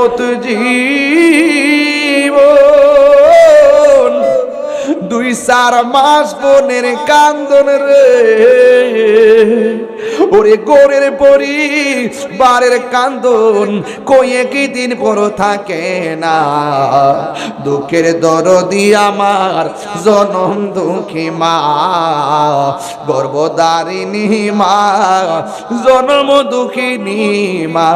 জগৎ জীবন 2-4 মাস বোনের কান্দন রে ওরে গোরের পরি বারের কান্দন কয়ে কি দিন পর থাকে না দুঃখের দরদি আমার জনম দুঃখী মা গর্ভধারিণী মা জনম দুঃখিনী মা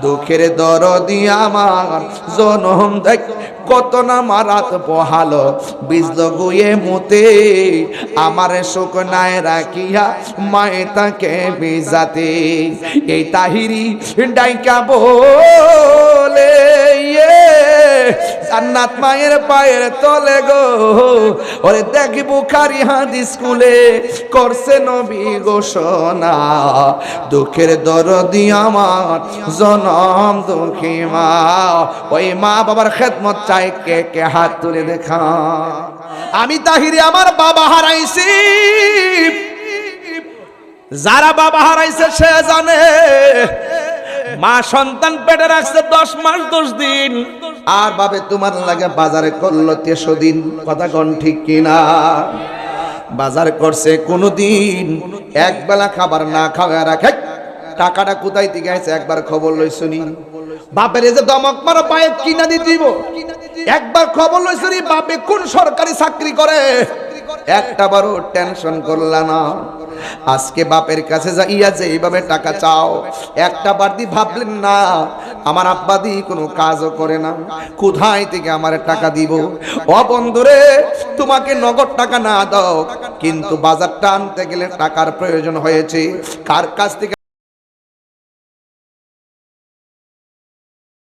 দুঃখের দরদি আমার জনম দেখ কত না মারাত বহালো বিজল গুয়ে মুতে আমার শুকনায় রাখিয়া মায়ে তাকে বিজাতে এই তাহিরি ডাইকা বলে জান্নাত মায়ের পায়ের তলে গো ওরে দেখি বুখারী হাদিস স্কুলে করছে নবী ঘোষণা দুঃখের দরদি আমার জনম দুঃখী মা ওই মা বাবার খেদমত চাই কে কে হাত তুলে দেখা আমি তাহিরি আমার বাবা হারাইছি যারা বাবা হারাইছে সে জানে মা সন্তান পেটে রাখছে 10 মাস 10 দিন আর বাবে তোমার লাগে বাজারে করলো 13 দিন কথা কোন ঠিক কিনা বাজার করছে কোনদিন এক বেলা খাবার না খাওয়া রাখে টাকাটা কোথায় থেকে আইছে একবার খবর লই শুনি বাপের যে দমক মারো পায়ে কিনা দি দিব একবার খবর লই শুনি বাপে কোন সরকারি চাকরি করে একটা বারও টেনশন করলা না আজকে বাপের কাছে যাইয়া যে এইভাবে টাকা চাও একটা বারদি ভাবলেন না আমার আব্বা দি কোনো কাজও করে না কোথায় থেকে আমার টাকা দিব ও বন্ধুরে তোমাকে নগদ টাকা না দাও কিন্তু বাজারটা আনতে গেলে টাকার প্রয়োজন হয়েছে কার কাছ থেকে